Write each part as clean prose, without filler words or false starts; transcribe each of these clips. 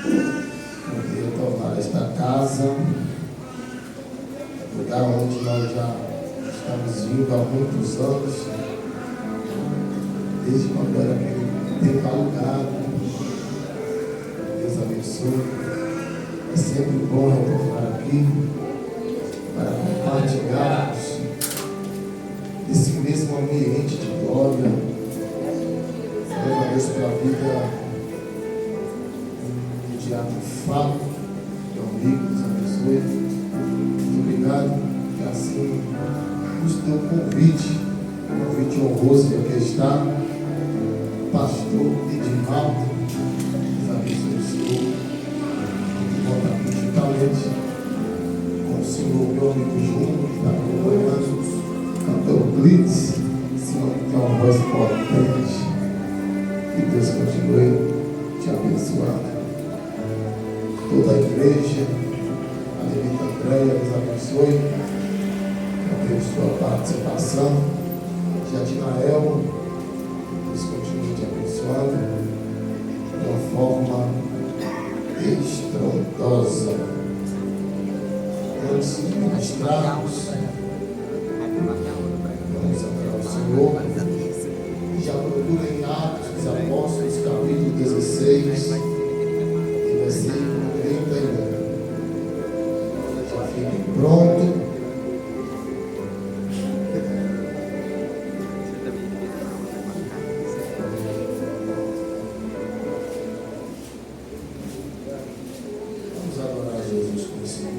poder tornar esta casa lugar onde nós já estamos vindo há muitos anos, desde quando era aquele tempo alugado. Deus abençoe. É sempre bom retornar aqui para compartilharmos esse mesmo ambiente de glória. Glória a Deus pela vida do diácono Fábio, meu amigo, Deus abençoe. Muito obrigado, que assim nos deu um convite honroso de aqui está, pastor Edivaldo, Deus abençoe o Senhor, que volta juntamente com o Senhor, meu amigo Júnior, que está acompanhando, cantor Blitz, Senhor que tem uma voz potente. Que Deus continue te abençoando. Toda a igreja, a levita Andréia, Deus abençoe. Deus sua participação. Jatinael, Deus continue te abençoando de uma forma estrondosa. Antes de ministrarmos, vamos adorar o Senhor. Já procura em Atos dos Apóstolos, capítulo 16, e versículo 31. Já fique pronto. Vamos adorar Jesus com o Senhor.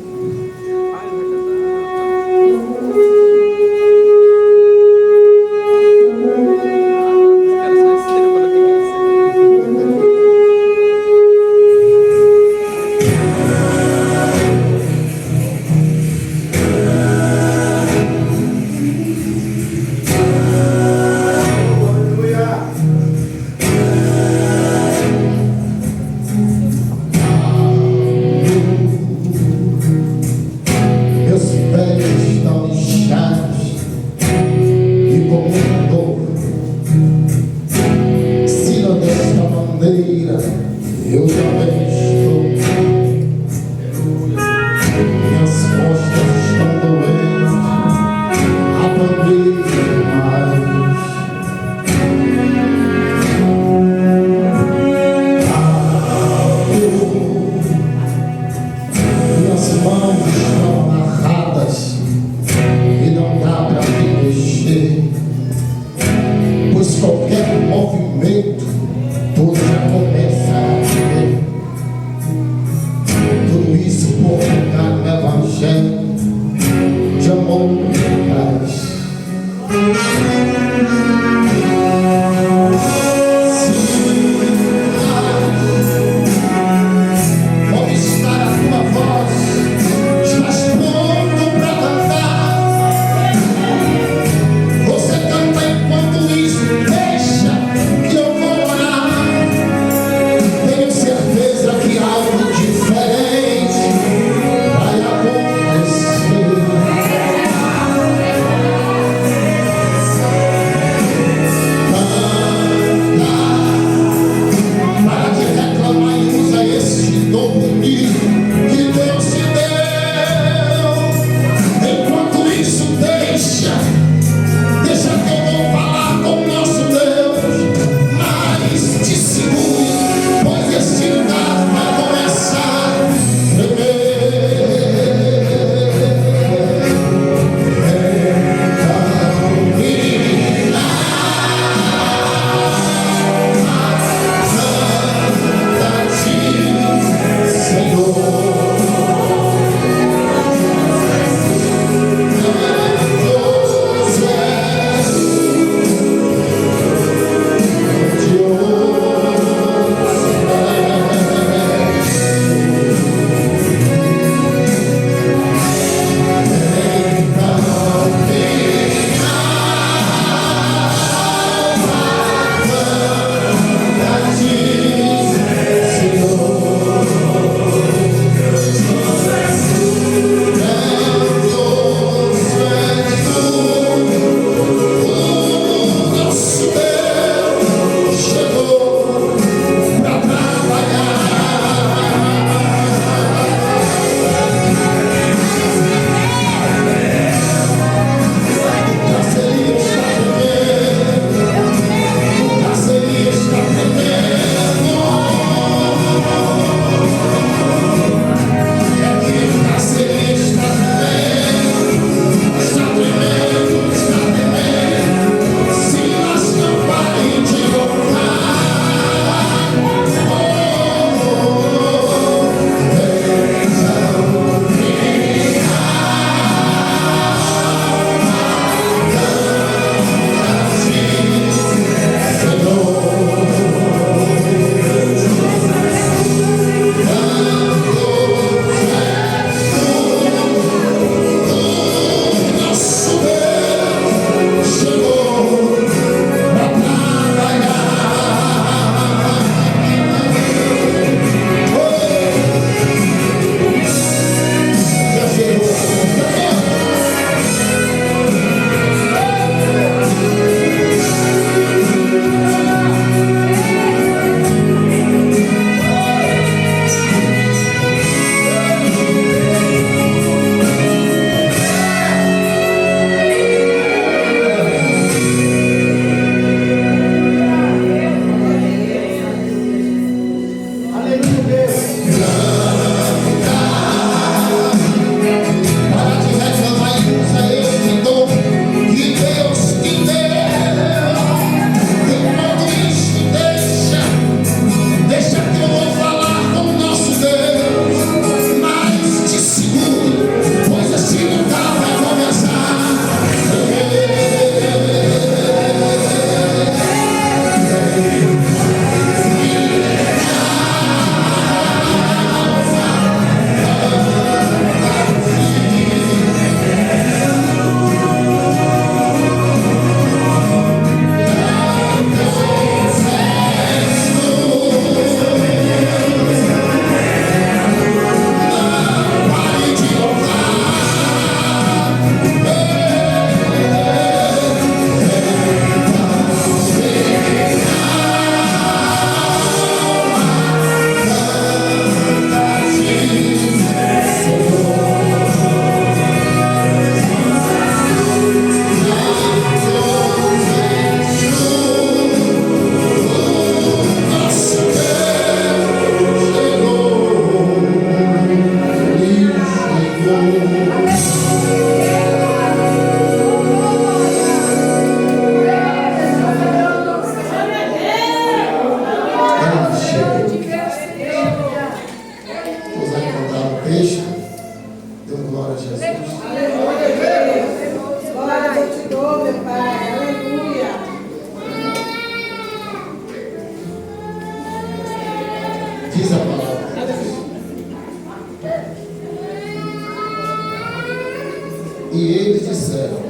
E eles disseram: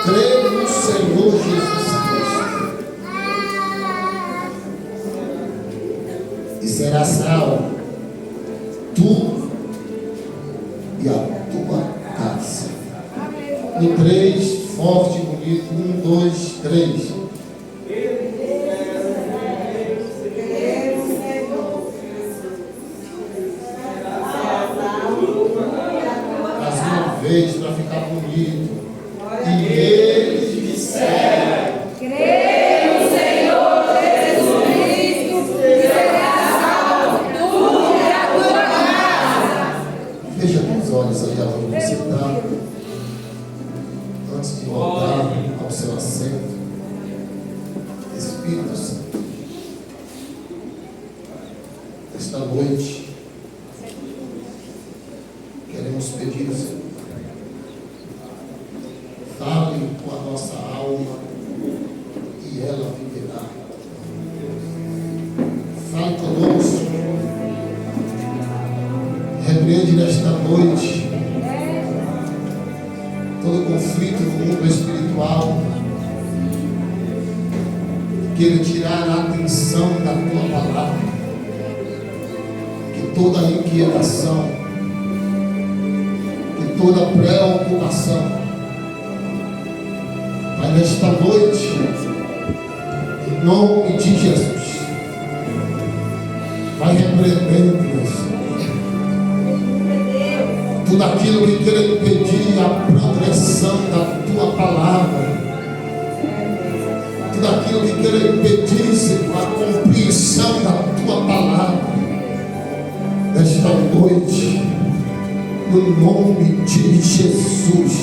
creio no Senhor Jesus Cristo, e serás salvo, tu e a tua casa. No 3, forte, bonito. 1, 2, 3. Para ficar bonito. E eles disseram: creio no Senhor Jesus Cristo, e serás salvo, tu e a tua casa. Fecha os olhos aí aonde você está. Antes de voltar ao seu assento, Espírito Santo, esta noite queremos pedir ao Senhor, fale com a nossa alma e ela viverá. Fale conosco. Repreende nesta noite todo conflito no mundo espiritual. Queira tirar a atenção da tua palavra. Que toda inquietação, que toda preocupação, mas nesta noite, em nome de Jesus, vai repreendendo-nos tudo aquilo que queira impedir a progressão da tua palavra, tudo aquilo que queira impedir, Senhor, a compreensão da tua palavra. Nesta noite, no nome de Jesus,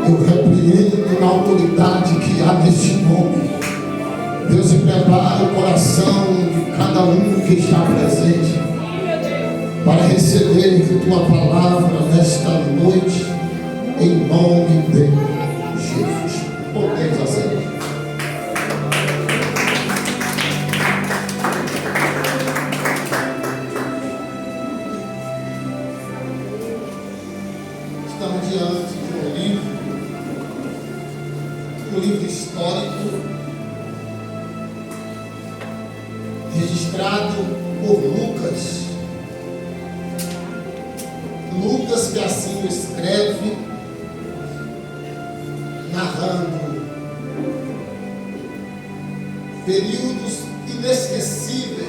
eu repreendo na autoridade que há neste nome. Deus, e prepara o coração de cada um que está presente para receber tua palavra nesta noite, em nome de Jesus. Podemos aceitar. Estamos diante de um livro histórico registrado por Lucas. Lucas, que assim o escreve, narrando períodos inesquecíveis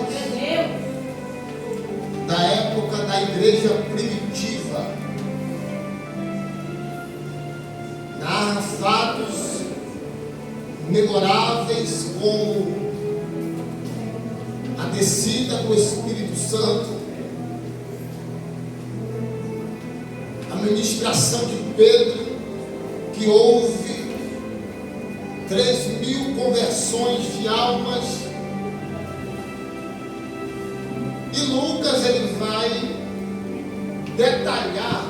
da época da igreja primitiva. Narra fatos memoráveis como a descida do Espírito Santo, a ministração de Pedro, que houve 3.000 conversões de almas. E Lucas, ele vai detalhar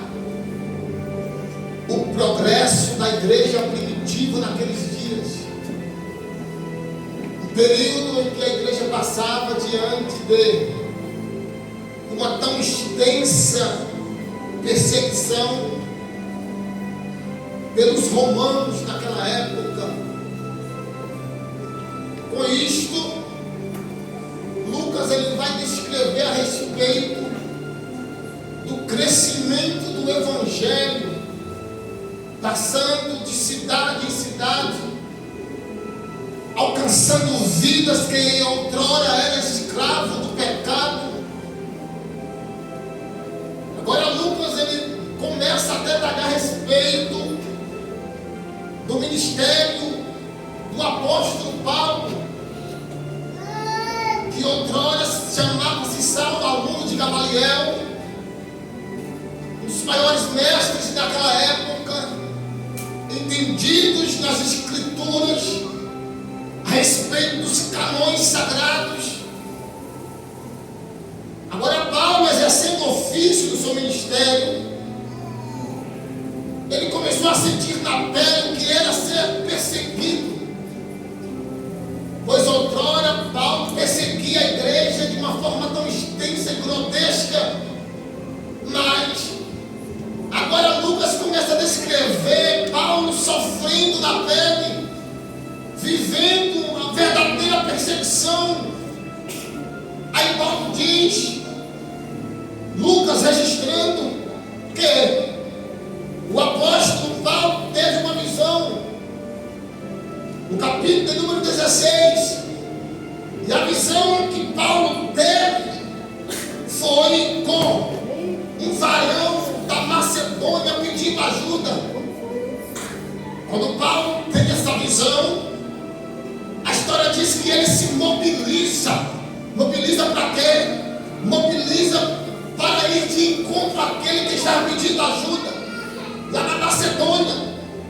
o progresso da igreja primitiva naqueles dias, o período em que a igreja passava diante de uma tão extensa perseguição pelos romanos naquela época. Com isto, Lucas, ele vai descrever a respeito do crescimento do evangelho, passando de cidade em cidade, alcançando vidas que outrora eram escravos do pecado. Agora Lucas, ele começa a detalhar a respeito do ministério do apóstolo Paulo, que outrora chamava-se Saulo, aluno de Gamaliel, um dos maiores mestres daquela época, entendidos nas escrituras a respeito dos canões sagrados. Agora Paulo, exercendo o ofício do seu ministério, ele começou a sentir na pele o que era ser perseguido, pois outrora Paulo perseguia a igreja de uma forma tão extensa e grotesca perseguição. Aí Paulo diz, Lucas registrando, que o apóstolo Paulo teve uma visão, no capítulo de número 16, e a visão que Paulo teve foi com um varão da Macedônia pedindo ajuda. Quando Paulo teve essa visão, a história diz que ele se mobiliza. Mobiliza para quê? Mobiliza para ir de encontro àquele que estava pedindo ajuda. Lá na Macedônia,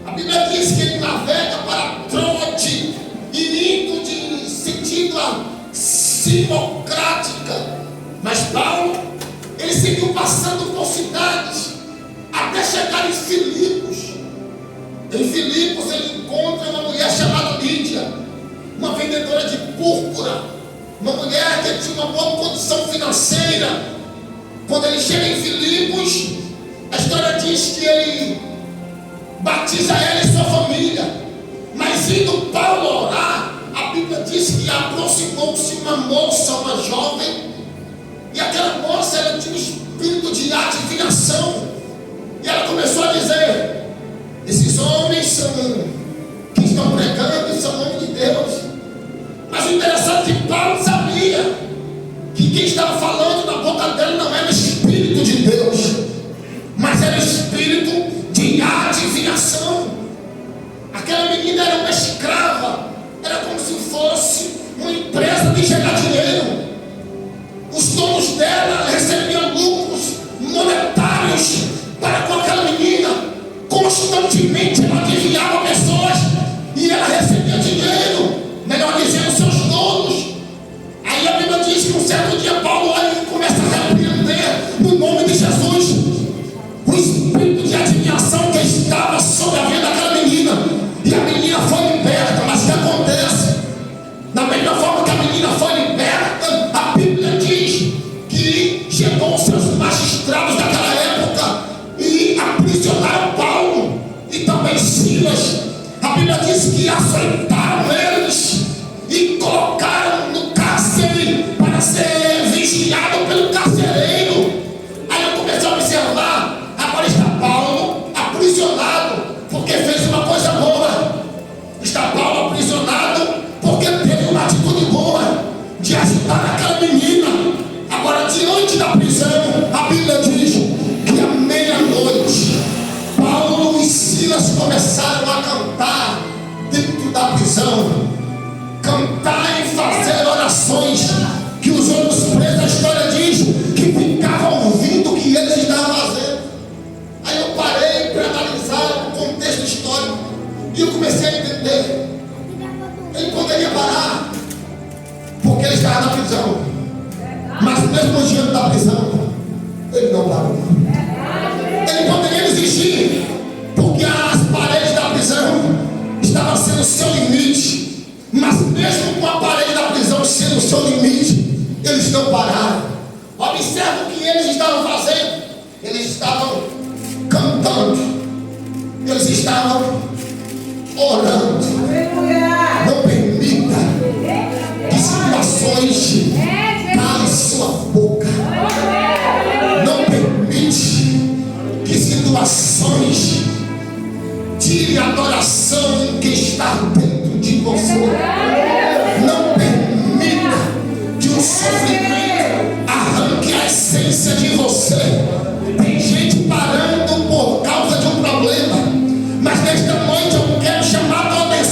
a Bíblia diz que ele navega para Troade, indo de sentido a Simocrática. Mas Paulo, ele seguiu passando por cidades até chegar em Filipos. Em Filipos ele encontra uma mulher chamada Lídia, uma vendedora de púrpura, uma mulher que tinha uma boa condição financeira. Quando ele chega em Filipos, a história diz que ele batiza ela e sua família. Mas indo Paulo orar, a Bíblia diz que aproximou-se uma moça, uma jovem, e aquela moça, ela tinha um espírito de adivinhação, e ela começou a dizer: esses homens que estão pregando são homens de Deus. Mas o interessante é que Paulo sabia que quem estava falando na boca dela não era o Espírito de Deus, mas era o espírito de adivinhação. Aquela menina era uma escrava, era como se fosse uma empresa de gerar dinheiro. Os donos dela recebiam lucros monetários para com aquela menina. Constantemente ela adivinhava pessoas e ela recebia dinheiro, melhor dizendo, seus donos. Aí a Bíblia diz que um certo dia Paulo olha e começa a repreender no nome de Jesus o espírito de adivinhação que estava sobre a vida daquela menina. E a menina foi liberta. Mas o que acontece? Da mesma forma que a menina foi liberta, a Bíblia diz que chegou os seus magistrados daquela época e aprisionaram Paulo e também Silas. A Bíblia diz que açoitaram eles e colocaram no cárcere para ser vigiado pelo carcereiro. Aí eu comecei a observar, agora está Paulo aprisionado porque fez uma coisa boa. Está Paulo aprisionado porque teve uma atitude boa de ajudar aquela menina. Agora, diante da prisão, a Bíblia diz que à meia-noite Paulo e Silas começaram a cantar dentro da prisão. Cantar e fazer orações que os outros presos, a história diz que ficavam ouvindo o que eles estavam fazendo. Aí eu parei para analisar o contexto histórico e eu comecei a entender. Ele poderia parar porque ele estava na prisão, mas mesmo diante da prisão ele não parou. Ele poderia desistir porque as paredes da prisão estavam sendo o seu limite, mas mesmo com a parede da prisão sendo o seu limite, eles não pararam. Observa o que eles estavam fazendo. Eles estavam cantando, eles estavam orando. Não permita que situações calem sua boca. Não permite que situações tire a adoração que está dentro de você. Não permita que o sofrimento arranque a essência de você. Tem gente parando por causa de um problema, mas nesta noite eu quero chamar a tua atenção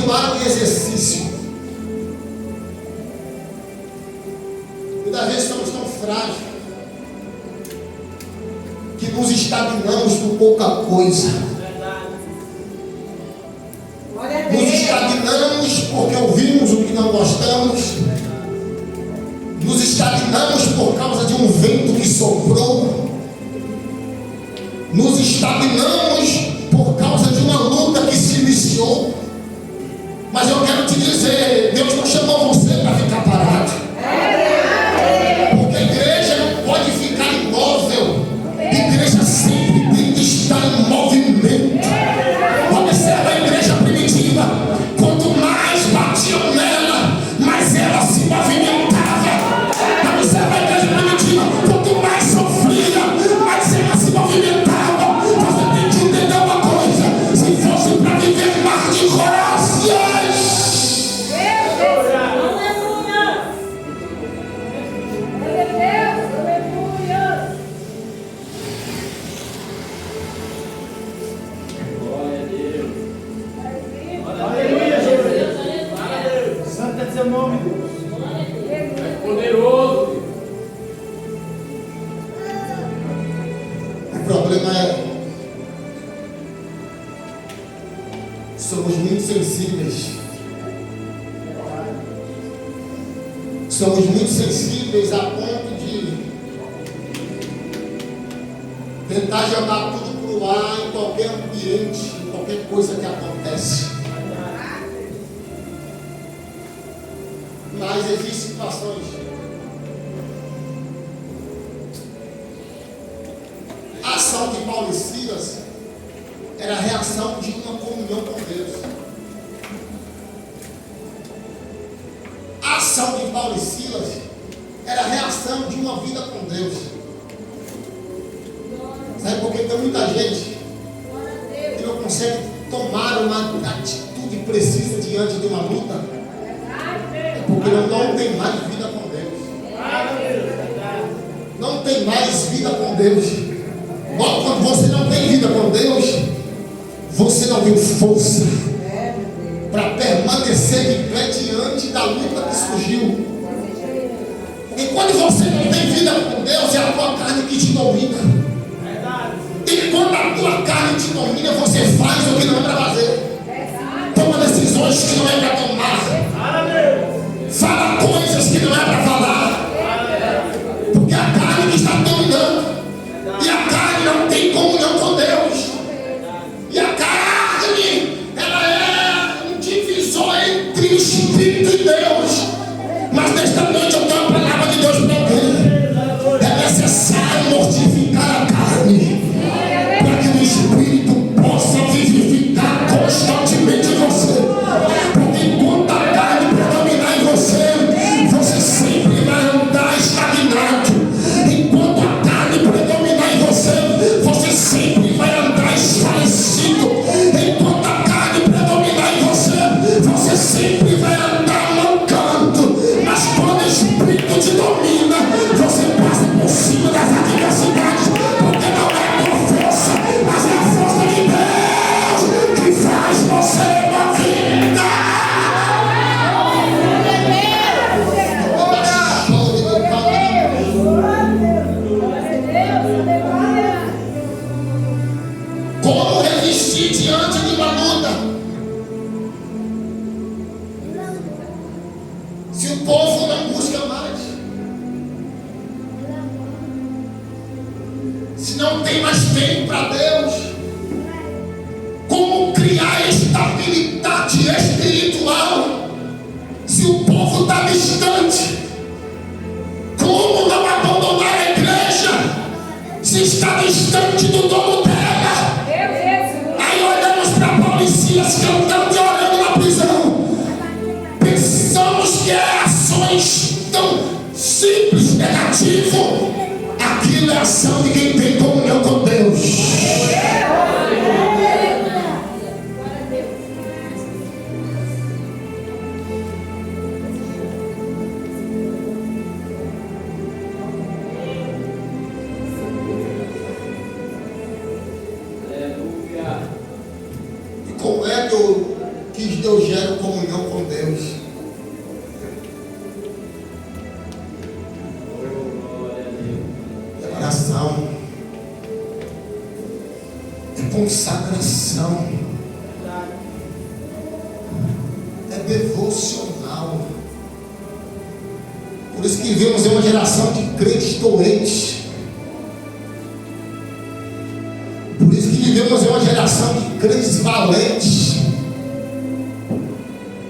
continuar em exercício. Muitas vezes estamos tão frágeis que nos estagnamos por pouca coisa. Nos estagnamos porque ouvimos o que não gostamos. Nos estagnamos por causa de um vento que soprou. Nos estagnamos por causa de uma luta que se iniciou. Mas eu quero te dizer, Deus não chamou você para ficar parado. Porque a igreja não pode ficar imóvel. A igreja sempre tem que estar em movimento. Observa a igreja primitiva. Quanto mais batiam nela, mais ela se movimentava. Observa a igreja primitiva. Quanto mais sofria, mais ela se movimentava. Você tem que entender uma coisa. Se fosse para viver mar de róseas, Seu nome, Deus. É poderoso. o problema é somos muito sensíveis. Somos muito sensíveis a ponto de tentar jogar tudo pro ar em qualquer ambiente, em qualquer coisa que acontece. Mas existem situações. A ação de Paulo e Silas era a reação de uma comunhão com Deus. A ação de Paulo e Silas era a reação de uma vida com Deus. Sabe por que tem muita gente que não consegue tomar uma atitude precisa diante de uma luta? Porque não tem mais vida com Deus. Não tem mais vida com Deus. Logo, quando você não tem vida com Deus, você não tem força para permanecer de pé diante da luta que surgiu. E quando você não tem vida com Deus, é a tua carne que te domina. E quando a tua carne te domina, você faz o que não é para fazer. Toma decisões que não é para tomar. Fala coisas que não é para falar. Porque a carne que está dominando. E a carne não tem comunhão com Deus. E a carne, ela é um divisor entre o Espírito e Deus. Mas nesta noite eu tenho uma palavra de Deus para alguém. É necessário mortificar a carne para que o Espírito possa vivificar constantemente você. Porque enquanto a carne predominar em você, você sempre vai andar estagnado. Enquanto a carne predominar em você, você sempre vai andar esclarecido. Enquanto a carne predominar em você, você sempre vai andar mancando. Mas quando o Espírito te domina, você passa por cima das adversidades. Porque não é a tua força, mas é a força de Deus que faz você uma vida. Como resistir diante de uma luta? Se o povo não busca mais, se não tem mais tempo para Deus, como criar estabilidade espiritual? Se o povo está distante, como não abandonar a igreja se está distante do dono dela? Aí olhamos para Paulo e Silas cantando e orando na prisão. Pensamos que é ações tão simples, negativo. Aquilo é ação de quem tem comunhão com Deus. Como é que eu que Deus gera comunhão com Deus. É oração. É consagração. É devocional. Por isso que vivemos em uma geração de crentes doentes. Por isso que vivemos em uma geração de crentes valentes.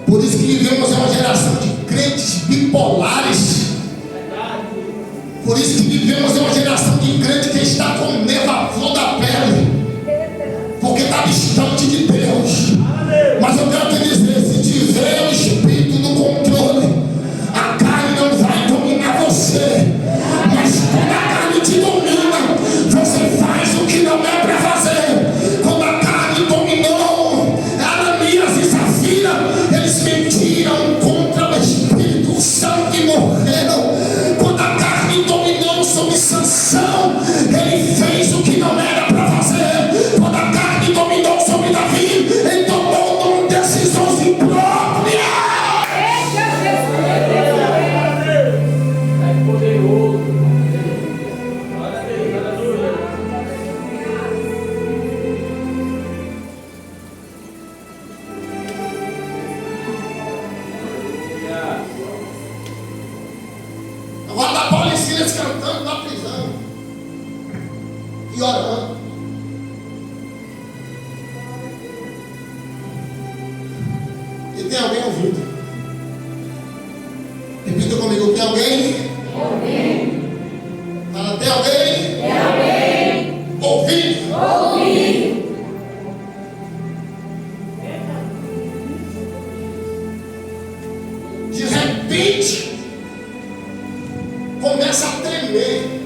Por isso que vivemos em uma geração de crentes bipolares. Por isso que vivemos em uma geração de crente que está com neva à flor da pele, porque está distante de Deus. Mas eu quero te dizer, se tiver o Espírito no controle, a carne não vai dominar você. Mas quando a carne te domina, você faz o que não é para fazer. Quando a carne dominou Ananias e Safira, eles mentiram contra o Espírito Santo e morreram. Quando a carne dominou sobre Sansão, ele fez o que não era para fazer. Quando a carne dominou sobre Davi, ele tomou decisões impróprias. É poderoso. Glória a Deus, aleluia. Agora está Paulo e Silas cantando na prisão e orando. E tem alguém ouvindo? Repita comigo, tem alguém? Fala, tem alguém? Ouvindo? De repente começa a tremer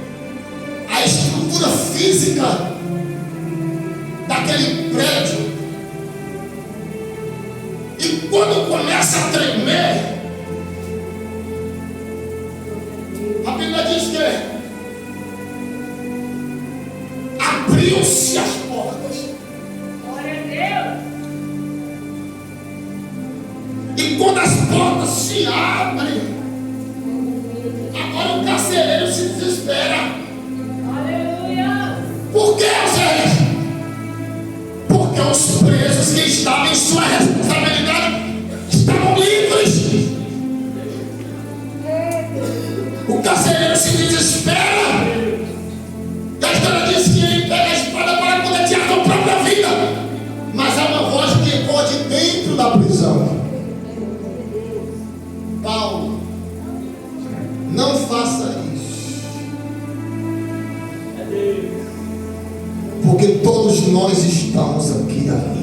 a estrutura física daquele prédio. E quando começa a tremer, a Bíblia diz que abriu-se as portas. Glória a Deus. E quando as portas se abrem, agora o carcereiro se desespera. Aleluia. Por quê, gente? Porque os presos que estavam em sua responsabilidade estavam livres. O carcereiro se desespera. E a história diz que ele pega a espada para poder tirar a própria vida. Mas há uma voz que ecoa de dentro da prisão. Paulo, não faça isso. Porque todos nós estamos aqui ainda.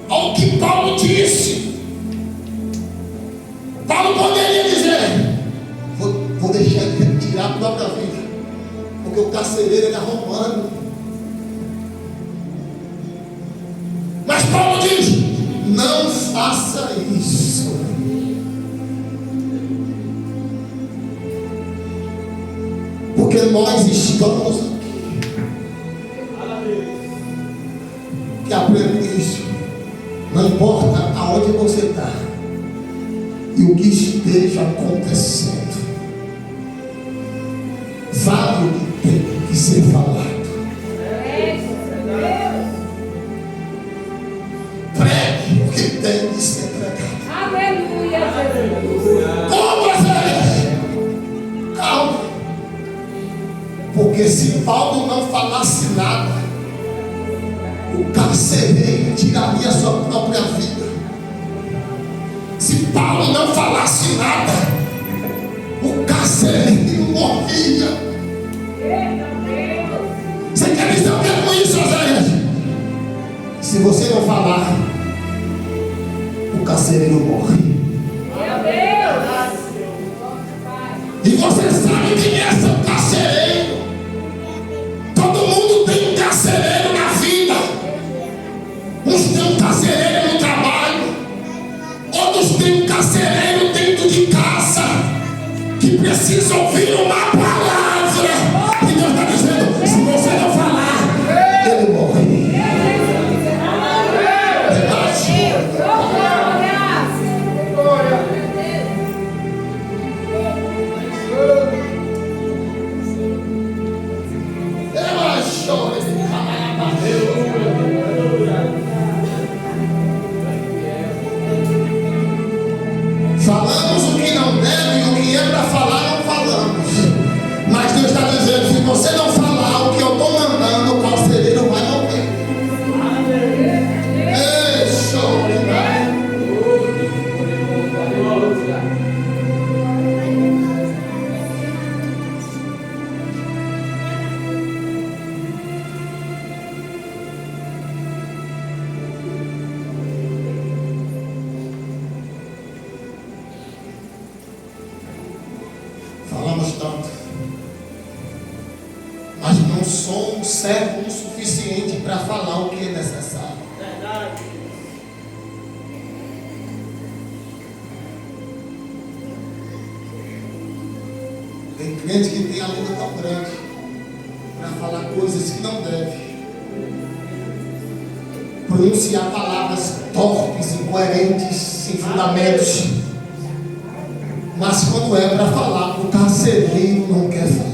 Olha o que Paulo disse. Paulo poderia dizer: vou deixar ele tirar a própria vida, porque o carcereiro era romano. Mas Paulo diz: não faça isso. Porque nós estamos aqui. Que aprenda isso. Não importa aonde você está e o que esteja acontecendo, fale o que tem que ser falado. Pregue o que tem que ser pregado. Aleluia, Jesus. Como você? Calma. Porque se Paulo não falasse nada, o carcereiro tiraria sua própria vida. Se Paulo não falasse nada, o carcereiro morria. Você quer dizer o que é com isso, Oséias? Se você não falar, o carcereiro morre. Meu Deus. E você sabe quem é seu carcereiro? Todo mundo tem um carcereiro na vida. Uns têm um carcereiro no trabalho, outros têm um carcereiro dentro de casa, que precisa ouvir uma palavra. E Deus está dizendo: se você não falar, sou um servo suficiente para falar o que é necessário. Verdade. Tem crente que tem a língua tão grande para falar coisas que não deve, pronunciar palavras torpes, incoerentes, sem fundamentos. Mas quando é para falar, o carcereiro não quer falar.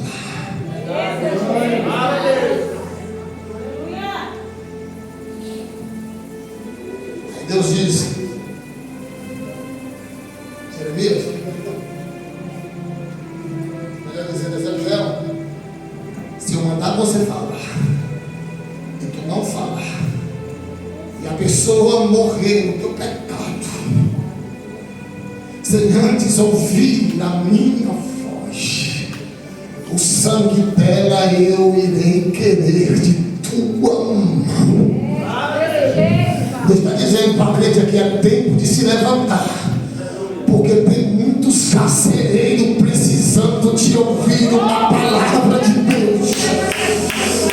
Aí Deus diz: Jeremias, melhor dizendo, Ezequiel, se eu mandar você falar e tu não falar, e a pessoa morrer no teu pecado, sem antes ouvir a minha voz, o sangue dela eu irei querer de tua mão. Deus está dizendo para a crente aqui: é tempo de se levantar, porque tem muitos carcereiros precisando de ouvir uma palavra de Deus,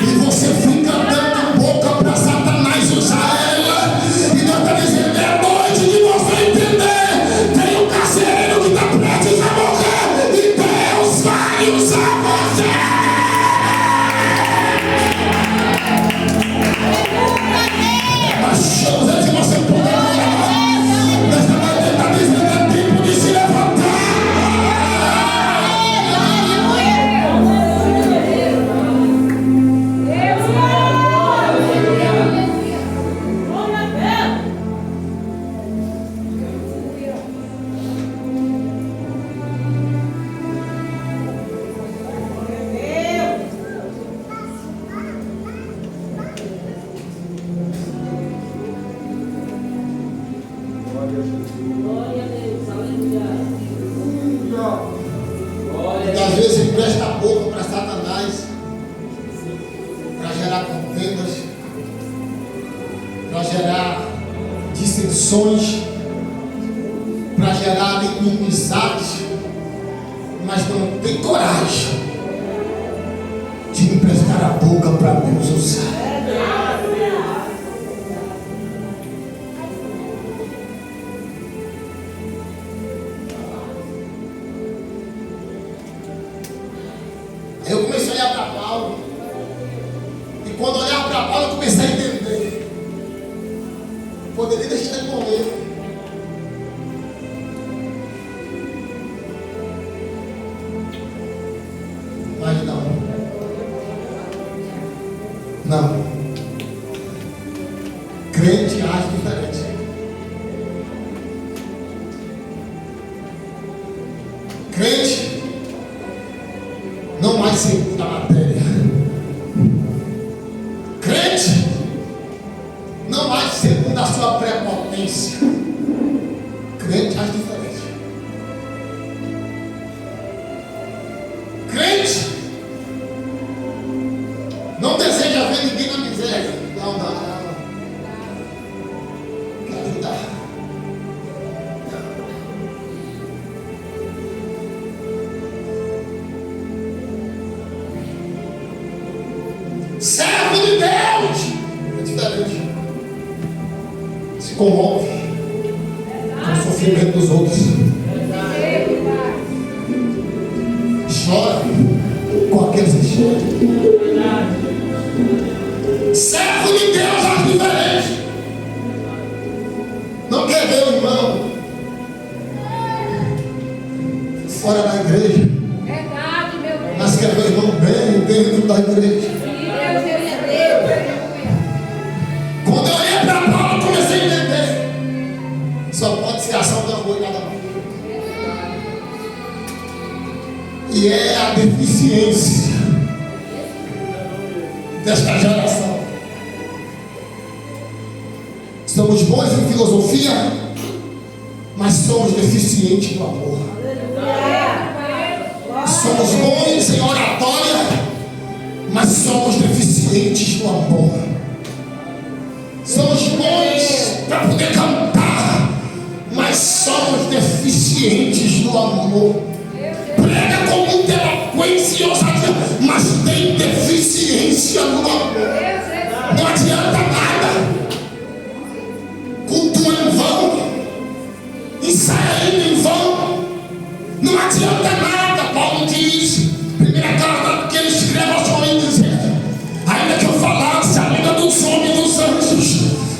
e você fica dando boca para Satanás usar ela. E Deus está dizendo: é noite de você entender. Tem um carcereiro que está prestes a morrer, e Deus vai usar você. Achamos antes de você poder falar. Nessa noite Ele está dizendo: é tempo de se levantar. Muitas vezes empresta a boca para Satanás, para gerar contendas, para gerar dissensões, para gerar inimizades, mas não tem coragem de emprestar a boca para Deus usar. Eu comecei a olhar para Paulo, e quando olhava para Paulo eu comecei a entender. Poderia deixar ele morrer, mas não. Não. Crente age diferente. Crente não mais segundo a matéria. Crente não mais segundo a sua prepotência. Crente age diferente. Crente não deseja ver ninguém na miséria. Não. Quer ajudar. Servo de Deus é diferente. Se comove com o sofrimento dos outros. Chora com aqueles que choram. Servo de Deus é diferente. Não quer ver o irmão fora da igreja, mas quer ver o irmão bem dentro da igreja. Quando eu olhei para Paulo, eu comecei a entender. Só pode ser ação da rua e nada mais. E é a deficiência desta geração. Somos bons em filosofia, mas somos deficientes no amor. Somos bons em oratória, mas somos deficientes no amor. Somos bons para poder cantar, mas somos deficientes no amor. Prega com muita eloquência e ousadia, mas tem deficiência no amor. Não adianta nada. Cultua em vão, ensaia em vão. Não adianta nada. Paulo diz, primeira carta que ele escreve aos Coríntios, ainda que eu falasse a língua dos homens e dos anjos,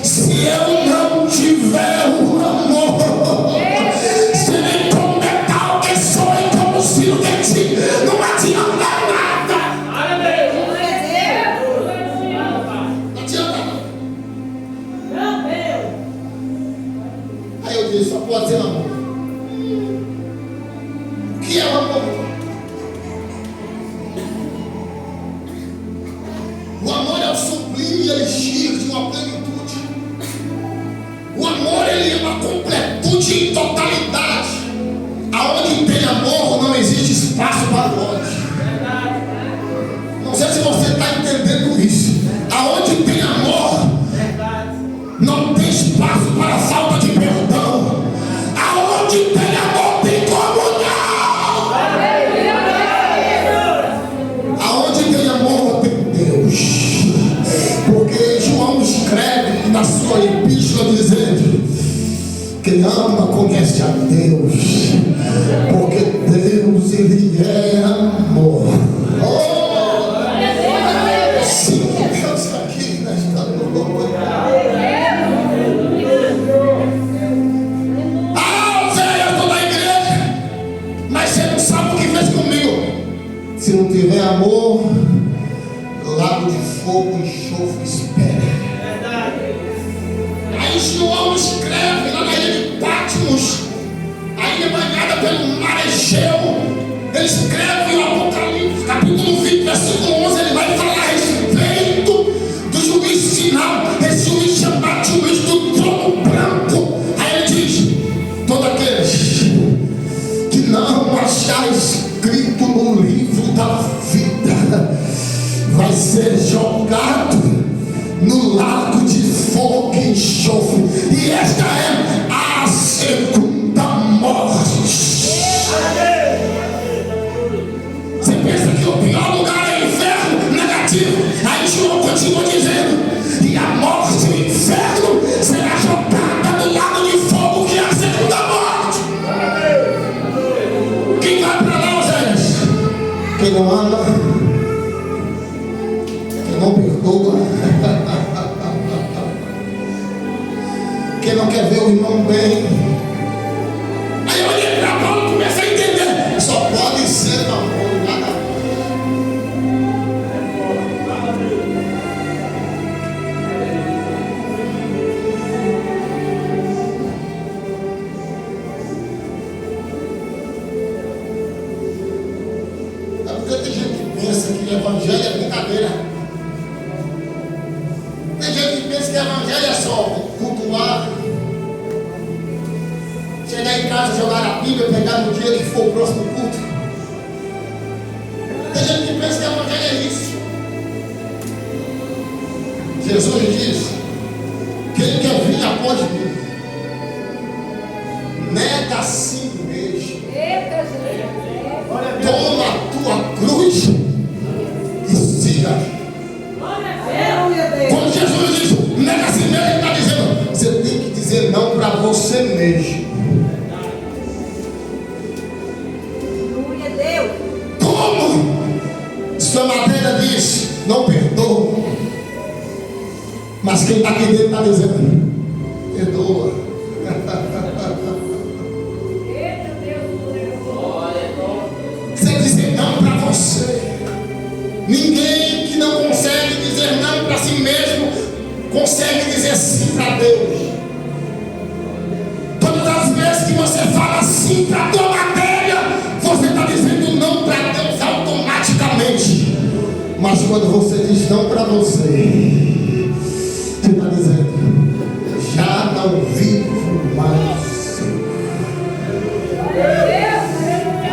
se eu não tiver o amor, serei como metal que soa e como sino de ti. Não adianta nada. Não adianta nada. Aí eu disse, só pode ser amor. O que é o amor? O amor é o sublime elixir de uma plenitude. O amor, ele é uma completude em totalidade. Aonde tem amor não existe espaço para o ódio. Não sei se você está entendendo isso. Aonde tem amor não tem espaço para a falta de perdão. Aonde tem amor tem comunhão. Aonde tem amor tem Deus. Porque João escreve na sua epístola dizendo: quem ama conhece a Deus, porque Deus, ele é amor. Oh, sim, Deus aqui nesta noite. Ah, velho, eu estou na igreja, mas você não sabe o que fez comigo. Se não tiver amor, lago de fogo e enxofre espera. Aí João escreve lá na ilha de Patmos, a ilha banhada pelo mar Egeu. Ele escreve o Apocalipse, capítulo 20, versículo 11. Ele vai falar a respeito do juiz final, esse juiz chamado juiz do trono branco. Aí ele diz: todos aqueles que não achar escrito no livro da vida vai ser jogado no lago de fogo e enxofre. E esta é a segunda morte. Você pensa que o pior lugar é o inferno? Negativo. Aí João continua dizendo: e a morte e o inferno será jogada no lago de fogo, que é a segunda morte. Quem vai para lá, Oséias? Quem não ama, quem não perdoa, quem não quer ver o irmão bem. Aí eu olhei para Paulo e comecei a entender: só pode ser amor, nada mais. É porque tem gente que pensa que o evangelho é brincadeira. Tem gente que pensa que o evangelho é só cultuar, chegar em casa, jogar a Bíblia, pegar no dia que for o próximo culto. Tem gente que pensa que o evangelho é isso. Jesus diz: quem quer vir após mim, nega a si mesmo, toma a tua cruz e siga. Quando Jesus diz nega a si mesmo, ele está dizendo: você tem que dizer não para você mesmo. Como? Sua matéria diz: não perdoa. Mas quem está aqui dentro está dizendo: perdoa. Você dizer não para você. Ninguém que não consegue dizer não para si mesmo consegue dizer sim para Deus. Todas as vezes que você fala sim para a tua matéria, você está dizendo não para Deus automaticamente. Mas quando você diz não para você, você está dizendo: já não vivo mais eu,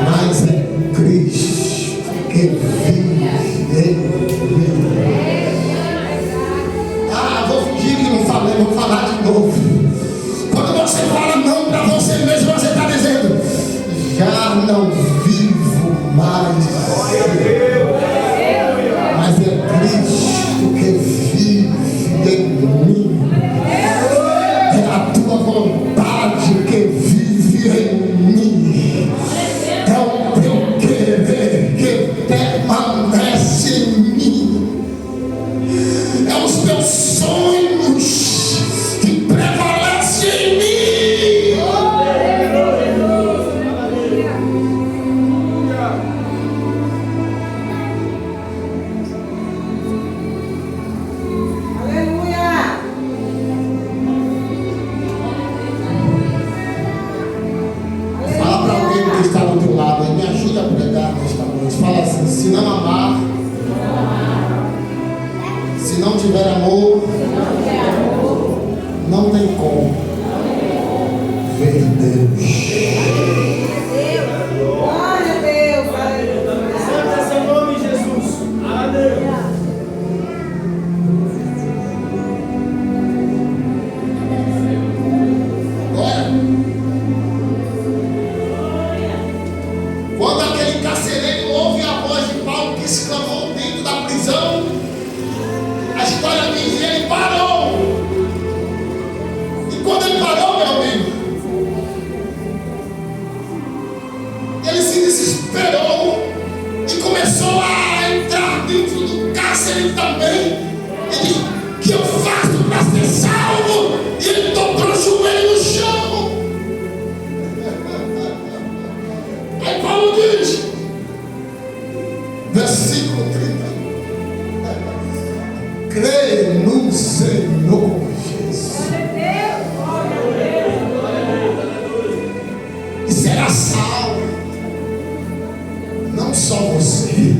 mas é Cristo que vive em mim. Ah, vou fingir que não falei, vou falar de novo. Quando você fala não para você mesmo, você está dizendo: já não vivo mais eu. Se não tiver amor, não tem como ver Deus. Glória a Deus. Santo é seu nome, Jesus. Aleluia. Agora, quando aquele carcereiro ouve a voz de Paulo que exclamou dentro da prisão, a história diz que ele parou. E quando ele parou, meu amigo, ele se desesperou e começou a entrar dentro do cárcere também. Ele disse: o que eu faço para ser salvo? E ele dobrou o joelho no chão. Aí Paulo diz, versículo 30: crê no Senhor Jesus e será salvo. Não só você,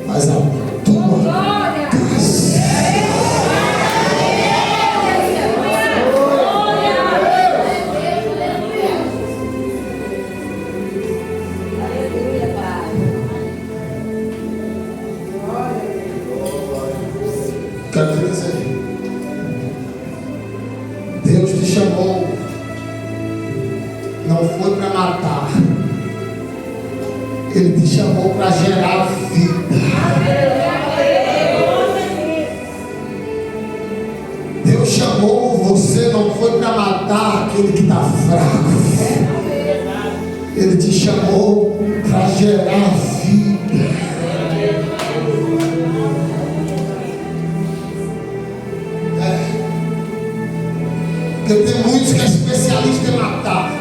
mas a tua casa. Quero te dizer, Deus te chamou, não foi para matar, Ele te chamou para gerar vida. Deus chamou você, não foi para matar aquele que está fraco, Ele te chamou para gerar vida. Porque tem muitos que é especialista em matar.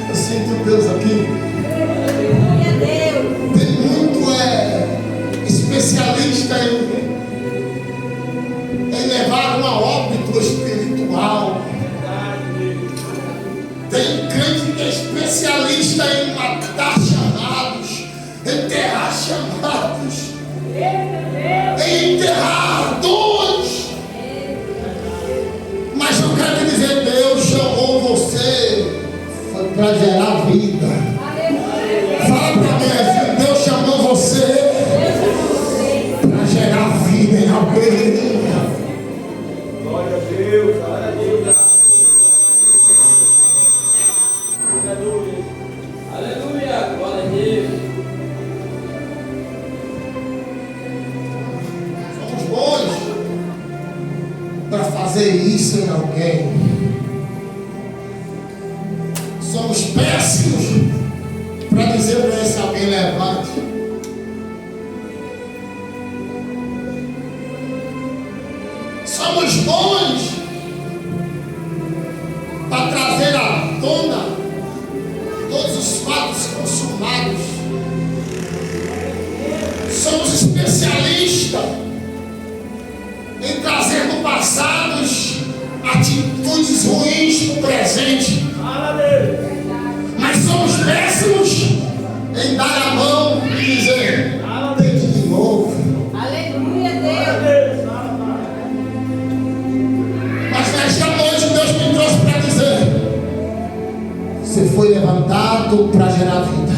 Eu sinto Deus aqui. Tem muito especialista em levar uma óbito espiritual. Tem crente que é especialista em matar chamados, enterrar chamados, em enterrar dons. Mas eu quero te dizer, Deus chamou você, foi para gerar vida. Fala para mim assim, Deus chamou você para gerar vida em alguém. Glória a Deus. Aleluia. Aleluia. Aleluia. Glória a Deus. Somos bons para fazer isso em alguém. Somos péssimos para dizer para esse alguém: levante. Somos bons para trazer à tona todos os fatos consumados. Somos especialistas em trazer do passado atitudes ruins para o presente. Mas somos péssimos em dar a mão e dizer: tente de novo. Aleluia, Deus. Mas nesta noite Deus me trouxe para dizer: você foi levantado para gerar vida.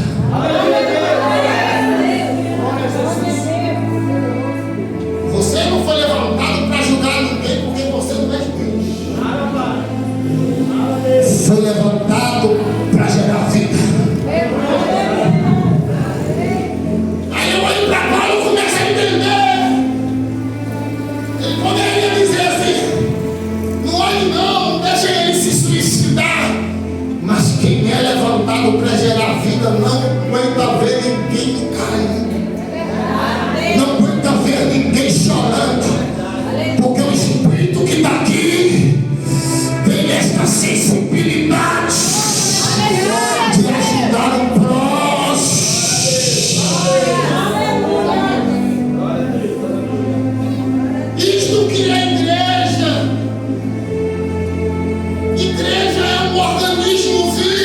Você não foi levantado para julgar ninguém, porque você não é Deus. Foi levantado para gerar vida. Aí eu olho para Paulo e começo a entender. Ele poderia dizer assim: não olhe não, deixa ele se suicidar. Mas quem é levantado para gerar vida não aguenta ver ninguém caindo, não aguenta ver ninguém chorando, porque o Espírito que está aqui tem esta sensibilidade de ajudar o próximo. Isto que é igreja. Igreja é um organismo vivo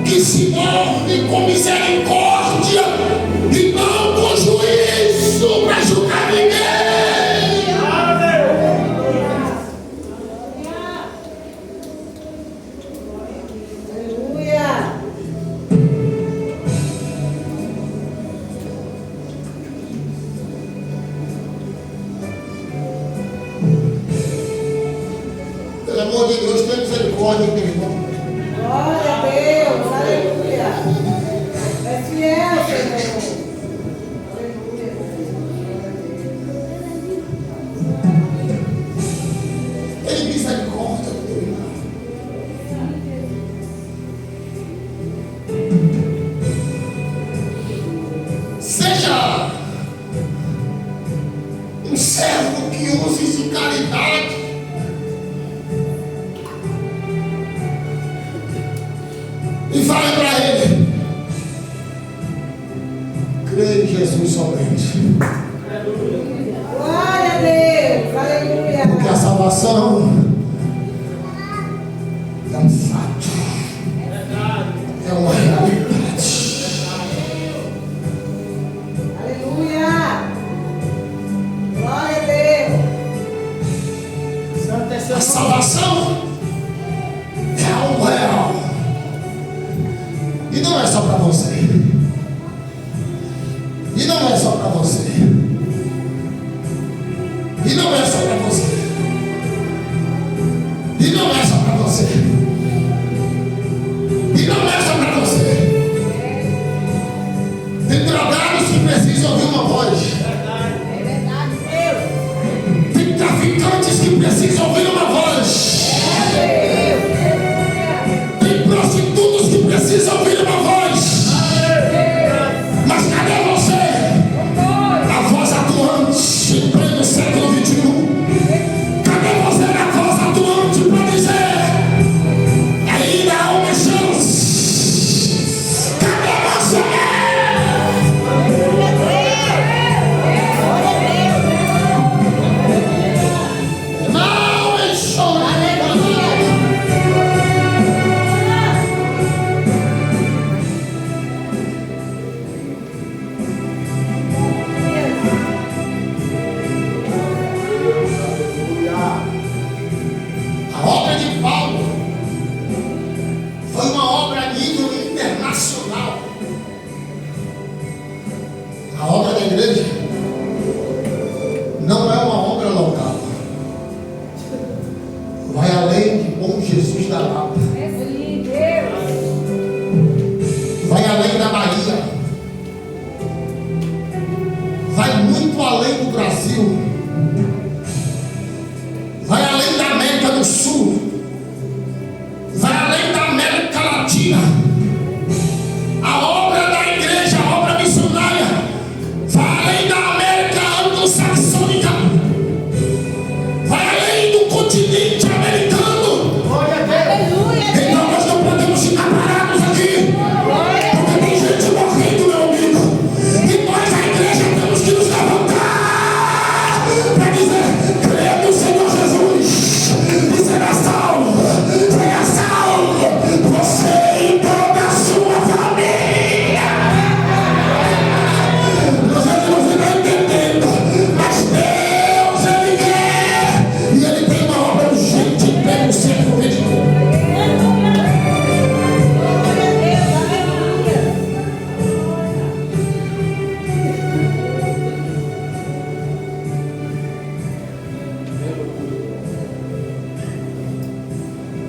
que se move com misericórdia. misericórdia, meu irmão. Glória a Deus, aleluia. É fiel, Senhor. Tem misericórdia do teu irmão. Seja um servo que use de caridade. E fale para ele: crê em Jesus somente. Glória a Deus, aleluia. Porque a salvação é um fato, é uma realidade. Aleluia. Glória a Deus. Santo é seu A nome. salvação é algo real. E não é só para você. E não é só para você. E não é só para você. E não é só para você. E não é só para você. Tem drogados que precisam ouvir uma voz. É verdade, Deus. Tem traficantes que precisam ouvir uma voz. Tem prostitutos que precisam ouvir uma voz. Mas cadê você? A voz atuante em pleno século XXI. Cadê você na voz atuante para dizer: ainda há uma chance? Cadê você? Não é choro. A obra de Paulo foi uma obra a nível internacional. A obra da igreja não é uma obra local. Vai além de Bom Jesus da Lapa. Vai além da Bahia. Vai muito além do Brasil. Vai além da América do Sul. Vai além da América Latina. A obra da igreja, a obra missionária, vai além da América anglo-saxônica. Vai além do continente americano. Glória a Deus. Então nós não podemos ficar parados aqui. Porque tem gente morrendo, meu amigo. E nós, a igreja, temos que nos levantar para dizer: crê no Senhor Jesus e será salvo. Será salvo você e toda a sua família. Nós não estamos entendendo, mas Deus, Ele quer. E Ele tem uma obra urgente em pleno século XXI.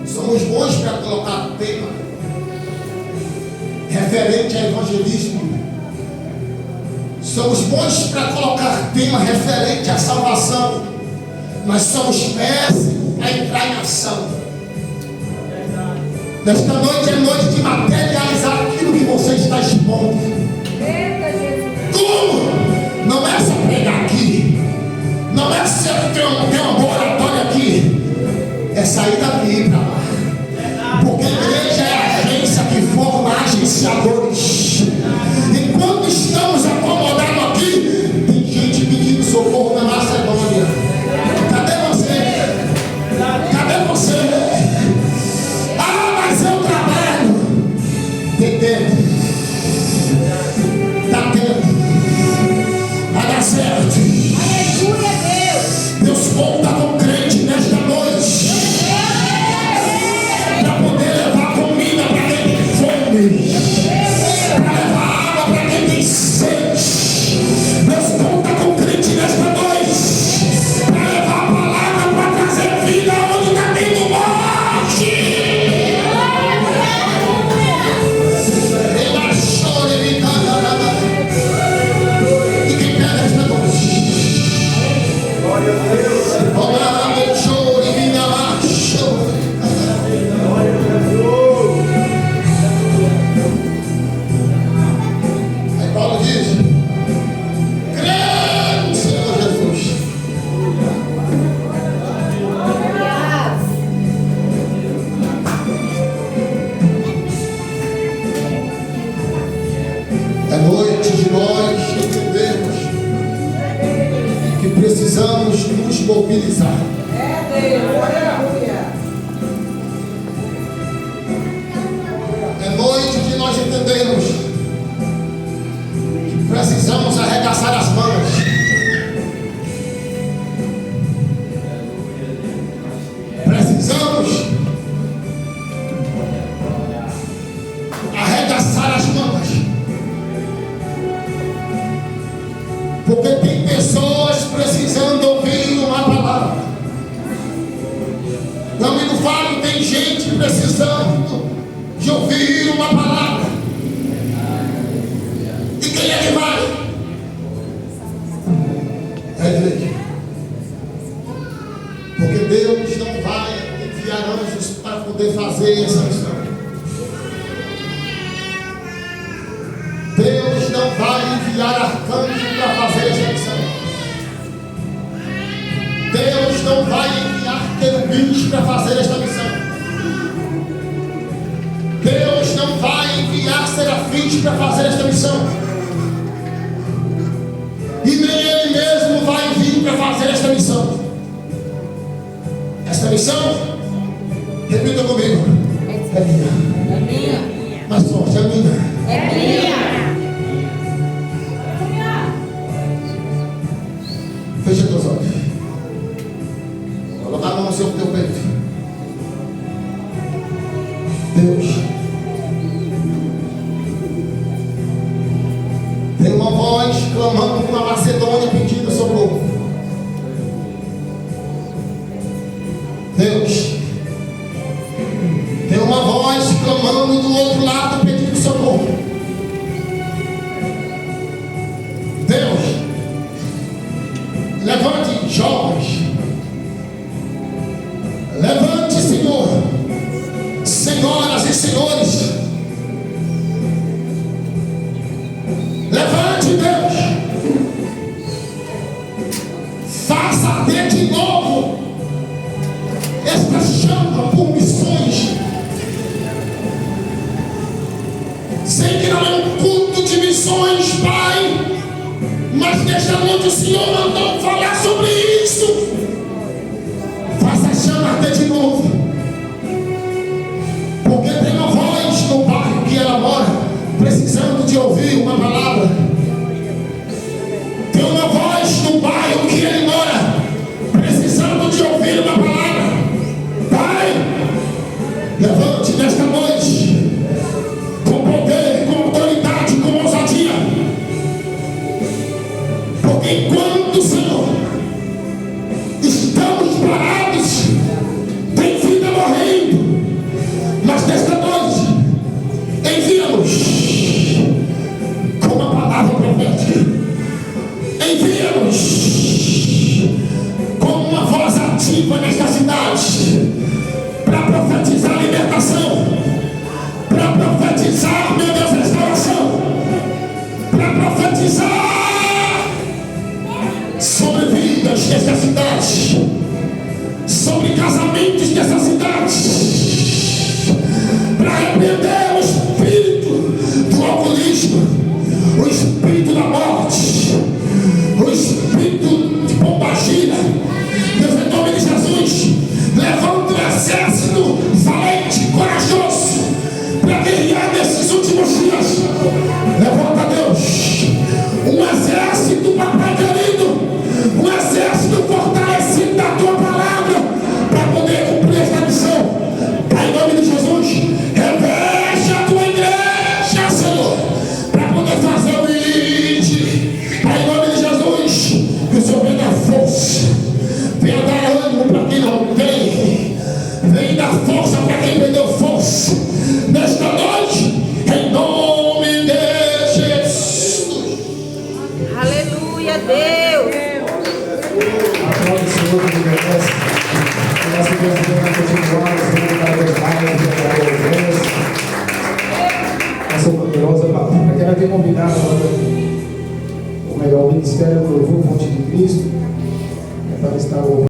Somos bons para colocar tema referente a evangelismo. Somos bons para colocar tema referente à salvação. Mas somos péssimos para entrar em ação. Nesta noite é noite de materializar aquilo que você está expondo. Como? Não é só pregar aqui. Não é só ter um oratório aqui. É sair daqui e ir para lá. Porque a igreja é a agência que forma agenciadores. Enquanto estamos acomodados aqui, tem gente pedindo socorro na Macedônia. Cadê você? Cadê você? Ah, mas eu trabalho. Tem tempo. Dá tempo. Vai dar certo. Deus conta com crente nesta noite para poder levar comida para quem tem fome, para É noite de nós entendermos que precisamos nos mobilizar. É noite de nós entendermos que precisamos arregaçar as mangas. Precisamos arregaçar as mangas. Porque tem pessoas precisando ouvir uma palavra. Não me fale, tem gente precisando de ouvir uma palavra. E quem é que vai? É a igreja. Porque Deus não vai enviar anjos para poder fazer essa missão. Deus não vai enviar arcanjo para fazer essa missão. Deus não vai enviar querubins para fazer esta missão. Deus não vai enviar serafins para fazer esta missão. E nem Ele mesmo vai vir para fazer esta missão. Esta missão, repita comigo, é minha. É minha. Mais forte, é minha. É minha. Fecha teus olhos. Coloca a mão sobre o teu peito. Deus, tem uma voz clamando com a Macedônia pedindo socorro. Deus, tem uma voz clamando do outro lado pedindo socorro. Deus, levante jovens. Levante, Senhor, senhoras e senhores. Levante, Deus. Faça arder de novo esta chama por missões. Sei que não é um culto de missões, Pai, mas nesta noite o Senhor mandou falar sobre isso. Faça a chama arder de novo. Porque tem uma voz no bairro que ela mora, precisando de ouvir uma palavra. Tem uma voz no bairro que ele mora, precisando de ouvir uma palavra. Pai, levante nesta noite, com poder, com autoridade, com ousadia. Porque enquanto, Senhor, estamos parados, tem vida morrendo. Mas nesta noite, envia-nos com uma palavra profética. Envia-nos com uma voz ativa nesta cidade, para profetizar libertação, para profetizar, meu Deus, restauração, para profetizar sobre vidas desta cidade, sobre casamentos desta cidade, para repreender o espírito do alcoolismo, o espírito da morte, o espírito de pombagira. Deus, em nome de Jesus, levanta um exército valente, corajoso, para guerrear nesses últimos dias. Levanta, Deus, um exército, papai querido, um exército fortalecido da tua palavra, para poder cumprir esta missão. Pai, em nome de Jesus, reveste a tua igreja, Senhor, para poder fazer o elite. Pai, em nome de Jesus, que o Senhor venha dar força, venha dar ânimo para quem não tem, venha dar força para quem perdeu força nesta noite, em nome de Jesus. Aleluia, Deus. Aplaude o Senhor que merece. Que nosso Deus venha continuar, Senhor, cada vez mais, nossa poderosa palavra. Quero aqui convidar o melhor ministério do Louvor Fonte de Cristo, para estar